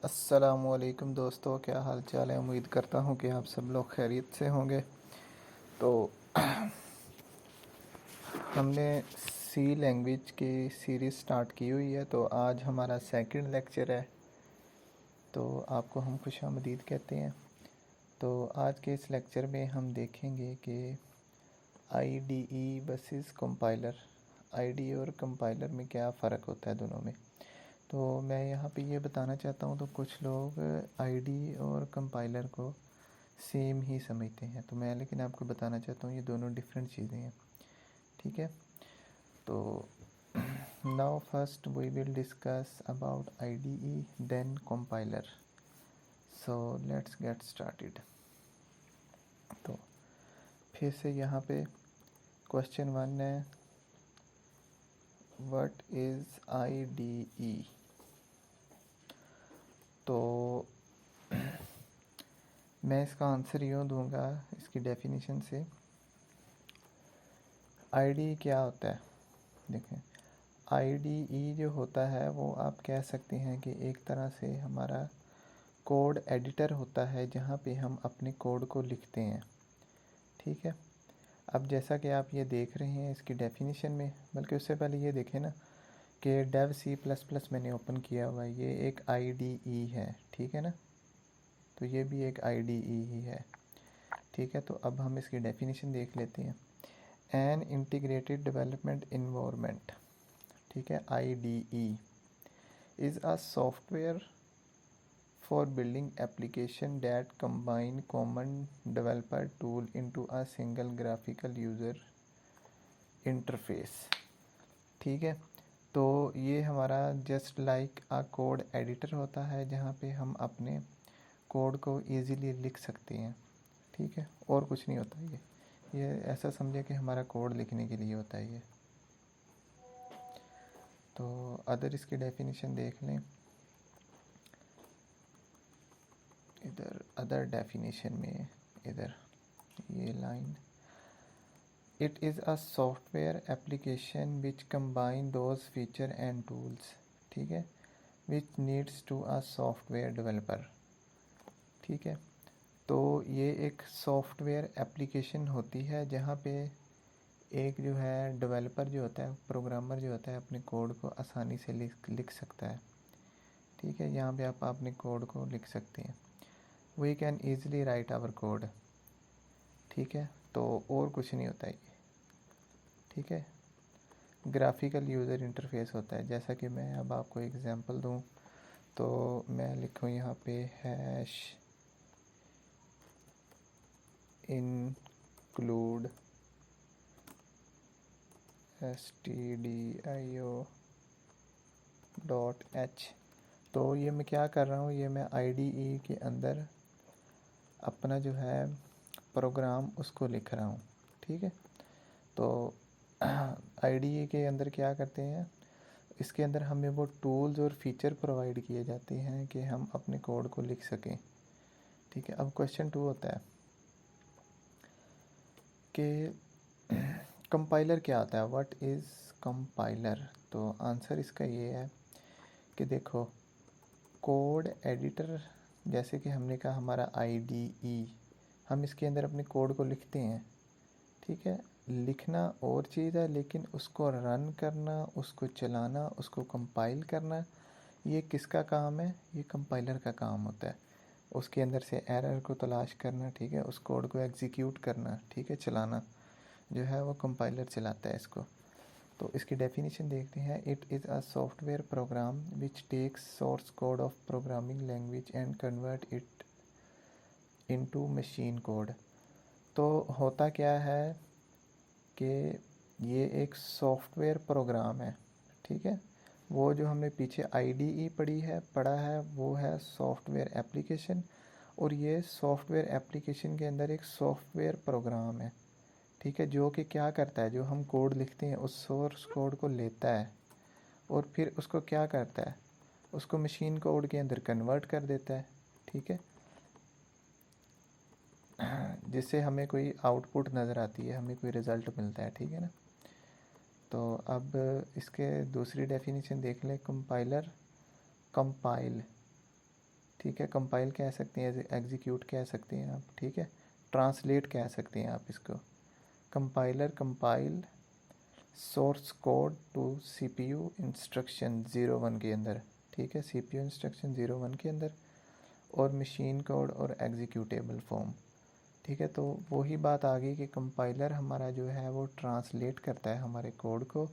अस्सलामुअलैकुम दोस्तों, क्या हाल चाल है। उम्मीद करता हूँ कि आप सब लोग खैरियत से होंगे। तो हमने सी लैंग्वेज की सीरीज़ स्टार्ट की हुई है, तो आज हमारा सेकंड लेक्चर है। तो आपको हम खुशामदीद कहते हैं। तो आज के इस लेक्चर में हम देखेंगे कि आईडीई वर्सेस कंपाइलर, आईडी और कंपाइलर में क्या फ़र्क होता है दोनों में। तो मैं यहाँ पे ये बताना चाहता हूँ, तो कुछ लोग आईडी और कंपाइलर को सेम ही समझते हैं, तो मैं लेकिन आपको बताना चाहता हूँ ये दोनों डिफरेंट चीज़ें हैं। ठीक है, तो now first we will discuss about IDE then compiler. So let's get started. तो फिर से यहाँ पे क्वेश्चन 1 है, व्हाट इज़ आईडीई। तो मैं इसका आंसर यूँ दूंगा इसकी डेफिनेशन से। आईडी क्या होता है, देखें आईडीई जो होता है वो आप कह सकते हैं कि एक तरह से हमारा कोड एडिटर होता है, जहाँ पे हम अपने कोड को लिखते हैं। ठीक है, अब जैसा कि आप ये देख रहे हैं इसकी डेफिनेशन में, बल्कि उससे पहले ये देखें ना कि डेव सी प्लस प्लस मैंने ओपन किया हुआ है, ये एक आईडीई है। ठीक है ना, तो ये भी एक आईडीई ही है। ठीक है, तो अब हम इसकी डेफिनेशन देख लेते हैं। एन इंटीग्रेटेड डेवलपमेंट इन्वायरमेंट, ठीक है, IDE is a software for building application that combine common developer tool into a single graphical user interface। ठीक है, तो ये हमारा just like a code editor होता है, जहाँ पे हम अपने कोड को इजीली लिख सकते हैं। ठीक है, और कुछ नहीं होता ये ऐसा समझे कि हमारा कोड लिखने के लिए होता है ये। तो अदर इसकी डेफिनेशन देख लें, इधर अदर डेफिनेशन में इधर ये line, it is a software application which combine those feature and tools, ठीक है, which needs to a software developer. ठीक है, तो ये एक सॉफ्टवेयर एप्लीकेशन होती है जहाँ पे एक जो है डेवलपर जो होता है, प्रोग्रामर जो होता है, अपने कोड को आसानी से लिख सकता है। ठीक है, यहाँ पे आप अपने कोड को लिख सकते हैं। We can easily write our code. ठीक है, तो और कुछ नहीं होता ये। ठीक है, ग्राफिकल यूज़र इंटरफेस होता है। जैसा कि मैं अब आपको एग्जांपल दूं, तो मैं लिखूं यहाँ पे हैश include stdio.h। तो ये मैं क्या कर रहा हूँ, ये मैं IDE के अंदर अपना जो है प्रोग्राम उसको लिख रहा हूँ। ठीक है, तो IDE के अंदर क्या करते हैं, इसके अंदर हमें वो टूल्स और फीचर प्रोवाइड किए जाते हैं कि हम अपने कोड को लिख सकें। ठीक है, अब क्वेश्चन 2 होता है कि कंपाइलर क्या होता है, व्हाट इज़ कंपाइलर। तो आंसर इसका ये है कि देखो, कोड एडिटर, जैसे कि हमने कहा हमारा IDE, हम इसके अंदर अपने कोड को लिखते हैं। ठीक है, लिखना और चीज़ है, लेकिन उसको रन करना, उसको चलाना, उसको कंपाइल करना, ये किसका काम है, ये कंपाइलर का काम होता है। उसके अंदर से एरर को तलाश करना, ठीक है, उस कोड को एग्जीक्यूट करना, ठीक है, चलाना जो है वो कंपाइलर चलाता है इसको। तो इसकी डेफिनेशन देखते हैं। It is a software program which takes source code of programming language and convert it into machine code. तो होता क्या है कि ये एक सॉफ्टवेयर प्रोग्राम है। ठीक है, वो जो हमने पीछे IDE पढ़ा है वो है सॉफ्टवेयर एप्लीकेशन, और ये सॉफ्टवेयर एप्लीकेशन के अंदर एक सॉफ्टवेयर प्रोग्राम है। ठीक है, जो कि क्या करता है, जो हम कोड लिखते हैं उस सोर्स कोड को लेता है और फिर उसको क्या करता है, उसको मशीन कोड के अंदर कन्वर्ट कर देता है। ठीक है, जिससे हमें कोई आउटपुट नज़र आती है, हमें कोई रिज़ल्ट मिलता है। ठीक है ना, तो अब इसके दूसरी डेफिनेशन देख लें, कंपाइलर, कंपाइल, ठीक है। कंपाइल कह सकते हैं, एग्जीक्यूट कह सकते हैं आप, ठीक है। ट्रांसलेट कह सकते हैं आप इसको। Compiler compile source code to CPU instruction 01 के अंदर, ठीक है, सीपीयू इंस्ट्रक्शन 01 के अंदर, और मशीन कोड और एग्जीक्यूटेबल फॉर्म, ठीक है। तो वही बात आ गई कि कंपाइलर हमारा जो है वो ट्रांसलेट करता है हमारे कोड को,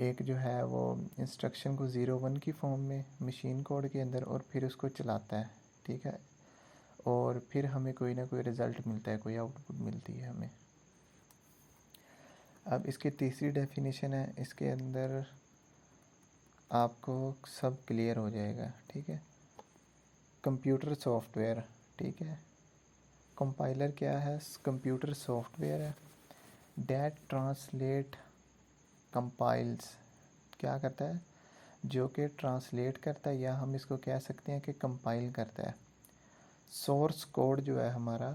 एक जो है वो इंस्ट्रक्शन को 01 की फॉर्म में मशीन कोड के अंदर, और फिर उसको चलाता है, ठीक है। और फिर हमें कोई ना कोई रिज़ल्ट मिलता है, कोई आउटपुट मिलती है हमें। अब इसकी तीसरी डेफिनेशन है, इसके अंदर आपको सब क्लियर हो जाएगा, ठीक है। कंप्यूटर सॉफ्टवेयर, ठीक है। कंपाइलर क्या है? कंप्यूटर सॉफ्टवेयर है दैट ट्रांसलेट कंपाइल्स, क्या करता है? जो कि ट्रांसलेट करता है, या हम इसको कह सकते हैं कि कंपाइल करता है सोर्स कोड जो है हमारा,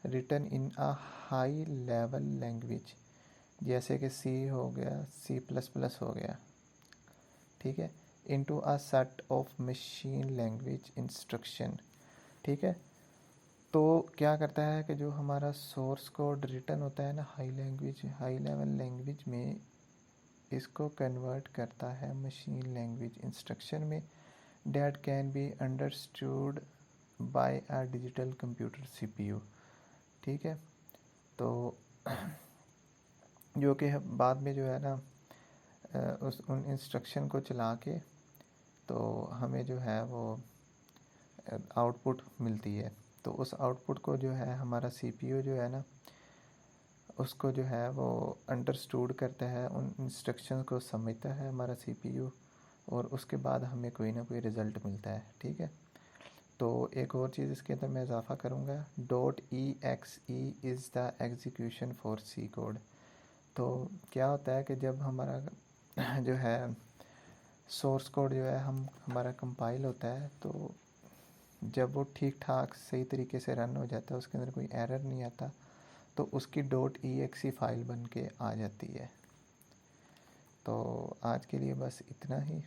written in a high level language, जैसे कि सी हो गया, C++ हो गया, ठीक है, into a set of machine language instruction, ठीक है। तो क्या करता है कि जो हमारा सोर्स कोड रिटन होता है ना हाई लेवल लैंग्वेज में, इसको कन्वर्ट करता है मशीन लैंग्वेज इंस्ट्रक्शन में, that can be understood by a digital computer CPU, ठीक है। तो जो कि बाद में जो है ना उन इंस्ट्रक्शन को चला के तो हमें जो है वो आउटपुट मिलती है। तो उस आउटपुट को जो है हमारा सीपीयू जो है ना, उसको जो है वो अंडरस्टूड करता है, उन इंस्ट्रक्शन को समझता है हमारा सीपीयू, और उसके बाद हमें कोई ना कोई रिज़ल्ट मिलता है, ठीक है। तो एक और चीज़ इसके अंदर मैं इजाफ़ा करूँगा, .exe is the execution for C code. तो क्या होता है कि जब हमारा जो है सोर्स कोड जो है हमारा कंपाइल होता है, तो जब वो ठीक ठाक सही तरीके से रन हो जाता है, उसके अंदर कोई एरर नहीं आता, तो उसकी .exe फाइल बन के आ जाती है। तो आज के लिए बस इतना ही।